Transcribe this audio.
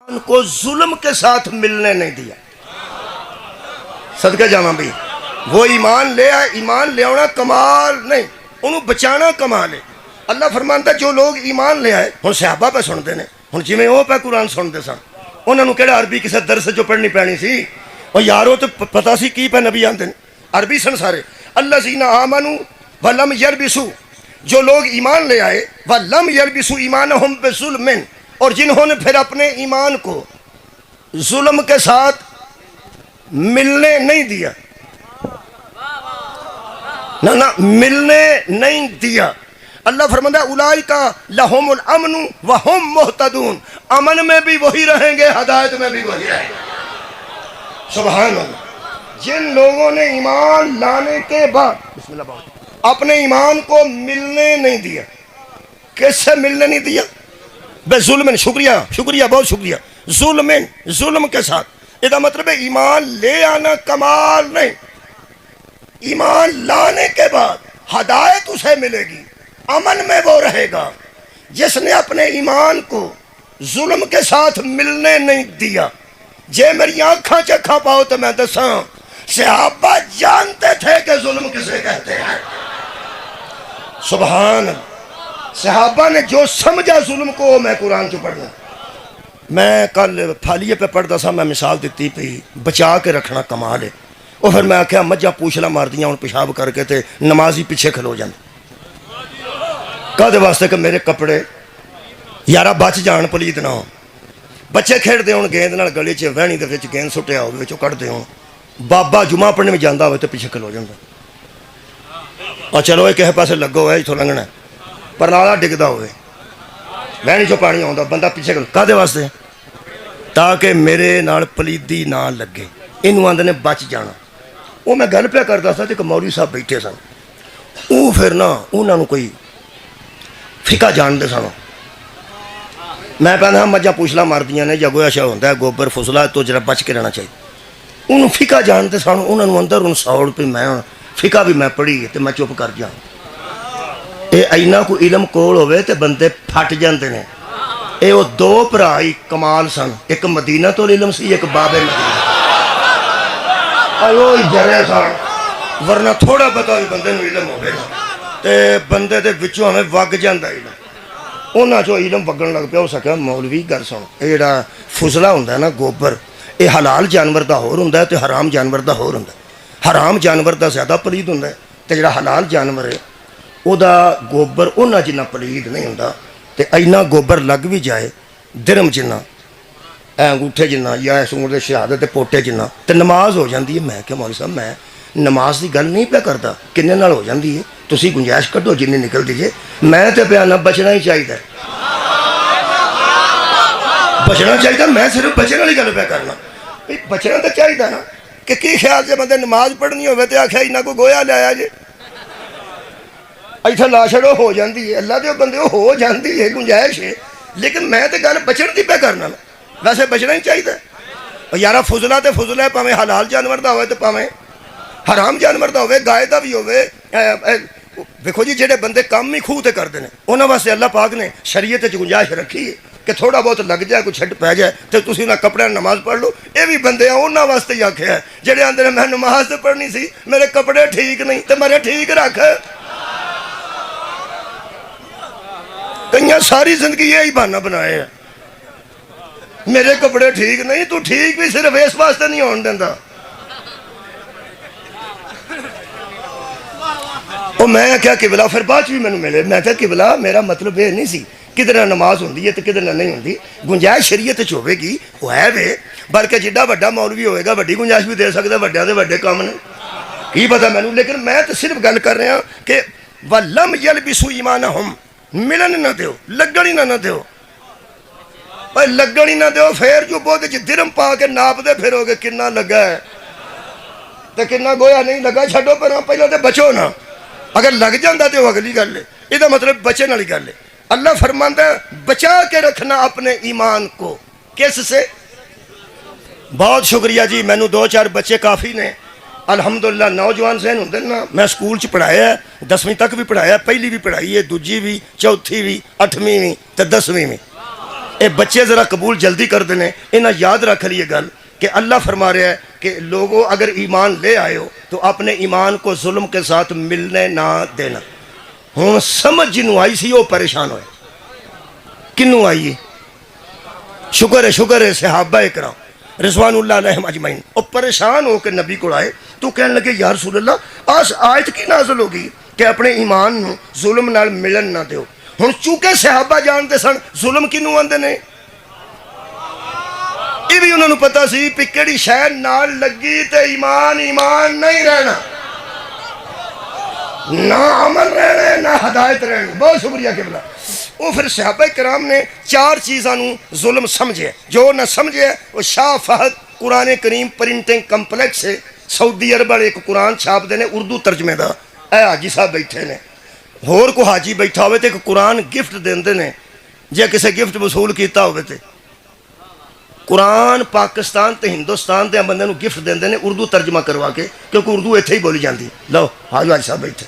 ان کو ظلم کے ساتھ ملنے نہیں دیا. صدقہ جاواں بھی وہ ایمان لے آئے، ایمان لے آنا کمال نہیں، انہوں بچانا کمال ہے. اللہ فرمانتا جو لوگ ایمان لے آئے ہن صحابہ پہ سنتے ہیں، ہن جی میں وہ پہ قرآن سنتے سن، انہوں نے کہڑا عربی کسی درس جو پڑھنی پینی سی، اور یارو تو پتا سی کی پہ نبی آتے ہیں عربی سن سارے. الذین آمنوا ولم یلبسوا، جو لوگ ایمان لے آئے ولم یلبسوا ایمانہم بظلم، اور جنہوں نے پھر اپنے ایمان کو ظلم کے ساتھ ملنے نہیں دیا، نہ ملنے نہیں دیا. اللہ فرماتا ہے اولئک لہم الامن وہم مہتدون، امن میں بھی وہی رہیں گے، ہدایت میں بھی وہی رہیں گے. سبحان اللہ. جن لوگوں نے ایمان لانے کے بعد بسم اللہ اپنے ایمان کو ملنے نہیں دیا، کس سے ملنے نہیں دیا؟ بے ظلم. شکریہ بہت شکریہ. ظلم کے ساتھ. یہ مطلب ہے ایمان لے آنا کمال نہیں، ایمان لانے کے بعد ہدایت اسے ملے گی، امن میں وہ رہے گا جس نے اپنے ایمان کو ظلم کے ساتھ ملنے نہیں دیا. جے میری آنکھاں چکھا پاؤ تو میں دساں صحابہ جانتے تھے کہ ظلم کسے کہتے ہیں. سبحان اللہ. صحابہ نے جو سمجھا ظلم کو، میں قرآن چ پڑھنا. میں کل پھالیے پہ پڑھتا سا، میں مثال دیتی پی بچا کے رکھنا کمال ہے. اور پھر میں آخیا مجھا پوچھلا مار دیاں ہوں پیشاب کر کے تے نمازی پیچھے کھلو جاندے کدے واسطے کہ میرے کپڑے یارا بچ جان پلیت نہ ہو. بچے کھیڑ دے ہوں گیند نال گلی چ وہنی دے وچ گیند سٹیا ہوے وچوں کڈ دے ہوں، بابا جمعہ پڑھنے میں جاندا ہوئے تے پیچھے کھلو جاندا. اور چلو یہ کہے پاسے لگو ہے اتوں لنگنا پر نالا ڈگدا ہوئے وہنی چوں پانی آਉਂدا بندہ پیچھے کھلو. کدے واسطے؟ تاکہ میرے نال پلیدی نہ لگے. اینوں آندے نے بچ جانا. وہ میں گل پہ کرتا تھا کہ مولوی صاحب بیٹھے سن، وہ پھر نا انہوں نے کوئی فقہ جانتے سن. میں پہنا مجھا پوچھلا ماردیاں نے یا گویا شاہ ہوتا ہے گوبر فضلہ تو جرا بچ کے رہنا چاہیے. انہوں فقہ جانتے سن، انہوں نے اندر ان سوڑ پہ میں فقہ بھی میں پڑھی ہے تو میں چپ کر جاؤں. یہ اینا کو علم کول ہوئے تو بندے پھٹ جاندے نے. یہ وہ دو پرائی کمال سن، ایک مدینہ تو علم سی، ایک باب مدینہ. اوہ جرے سن، ورنہ تھوڑا پتا بھی بندے نو علم ہوئے تے بندے دے وچوں ہمیں وگ جاندہ علم. انہاں چو علم وگن لگ پیا. ہو سکیا مولوی گھر سن یہ جڑا فضلہ ہوندا ہے نا گوبر، یہ حلال جانور دا ہور ہوندا ہے تے حرام جانور دا ہور ہوندا ہے. حرام جانور دا زیادہ پلید ہوندا ہے تے جڑا حلال جانور ہے او دا گوبر انہاں جنہ پلید نہیں ہوندا. تے اینا گوبر لگ بھی جائے درم جنہ انگوٹھے جنہ یا سونٹ دے شہادت دے پوٹے جنہ تے نماز ہو جاندی ہے. میں کہ مولوی صاحب میں نماز دی گل نہیں پہ کرتا، کنے نال ہو جاندی ہے، تسی گنجائش کڈو جنی نکل دیجئے. میں تے پیانا بچنا ہی چاہیے، بچنا چاہیے. میں صرف بچنے والی گل پہ کرنا. بچنا تو چاہیے نا کہ کی خیال سے بندے نماز پڑھنی ہوئے تو آخیا انہاں کو گویا لیا جی ایتھے لا چھڑو ہو جاندی ہے. اللہ دے بندے ہو جاندی ہے، گنجائش ہے. لیکن میں تے گل بچن دی پہ کرنا. ویسے بچنا ہی چاہیے. یارا فضلہ تے فضلہ ہے، پاویں حلال جانور دا ہوئے تے پاویں حرام جانور دا ہوئے، گائے دا بھی ہوئے. دیکھو جی جڑے بندے کام ہی خوہ تے کر دینے انہاں واسطے اللہ پاک نے شریعت وچ گنجائش رکھی ہے کہ تھوڑا بہت لگ جائے، کوئی چھٹ پہ جائے تو تسی انہاں کپڑے نماز پڑھ لو. یہ بھی بندے ہیں انہاں واسطے ہی آکھیا ہے جڑے آندے نے میں نماز تے پڑھنی سی، میرے کپڑے ٹھیک نہیں تے میرے ٹھیک رکھ. کئیاں ساری زندگی یہی بہانہ بنائے ہیں، میرے کپڑے ٹھیک نہیں. تو ٹھیک بھی صرف اس واسطے نہیں ہون دیندا. اور میں کیا قبلہ پھر بعد بھی میں نے ملے. میں کہا قبلہ میرا مطلب یہ نہیں سی کدھر نماز ہوندی ہے تو کدھر نہیں ہوندی. گنجائش شریعت چ ہوے گی وہ ہے وے، بلکہ جڈا وڈا مولوی ہوئے گا وڈی گنجائش بھی دے سکتا ہے. وڈیاں دے وڈے کام نے کی پتہ مینوں. لیکن میں تو صرف گل کر رہا کہ وَلَمْ يَلْبِسُوا ایمانہم، ملن نہ دیو، لگن ہی نہ دیو. بھائی لگن ہی نہ دیو. پھر جو بہت درم پا کے ناپ دے پھرو گے کنا لگا ہے تو کنا گویا نہیں لگا. چھڈو پر پہلے تو بچو نا. اگر لگ جاندہ تو اگلی گل ہے. یہ مطلب بچن والی گل ہے. اللہ فرماندا ہے بچا کے رکھنا اپنے ایمان کو. کس سے؟ بہت شکریہ جی. میں نے 2-4 بچے کافی نے الحمدللہ. نوجوان ذہن ہوندے نا. میں سکول چ پڑھایا ہے، 10ویں تک بھی پڑھایا، پہلی بھی پڑھائی ہے، دوجی بھی، چوتھی بھی، 8ویں بھی تے 10ویں بھی. اے بچے ذرا قبول جلدی کر دینے، انہیں یاد رکھ لیے گل کہ اللہ فرما رہا ہے کہ لوگوں اگر ایمان لے آئے ہو تو اپنے ایمان کو ظلم کے ساتھ ملنے نہ دینا۔ ہوں سمجھ جنوں آئی سی وہ پریشان ہوئے، کنوں آئی؟ شکر ہے صحابہ اکرام رضوان اللہ علیہم اجمعین، وہ پریشان ہو کے نبی کو آئے تو کہنے لگے یا رسول اللہ آج آیت کی نازل ہوگی کہ اپنے ایمان نو ظلم نال ملن نہ دیو۔ ہن چونکہ صحابہ جانتے سن ظلم کنوں آندے نے، یہ بھی انہوں نے پتا سی پہ کیڑی شے نال لگی تے ایمان نہیں رہنا، نہ عمل رہنا نہ ہدایت رہنا۔ بہت شکریہ قبلہ۔ وہ پھر صحابہ کرام نے 4 چیزاں ظلم سمجھے، جو نہ سمجھے وہ شاہ فہد قرآن کریم پرنٹنگ کمپلیکس ہے سعودی عرب والے ایک قرآن چھاپ دے نے اردو ترجمے دا، اے حاجی صاحب بیٹھے نے، ہور کو حاجی بیٹھا ہوئے تے ایک قرآن گفٹ دیندے نے، جے کسے گفٹ وصول کیتا ہوئے تے قرآن پاکستان تے ہندوستان دے بندے نو گفٹ دیندے نے اردو ترجمہ کروا کے، کیونکہ اردو ایتھے ہی بولی جاندی۔ لو حاجی صاحب بیٹھے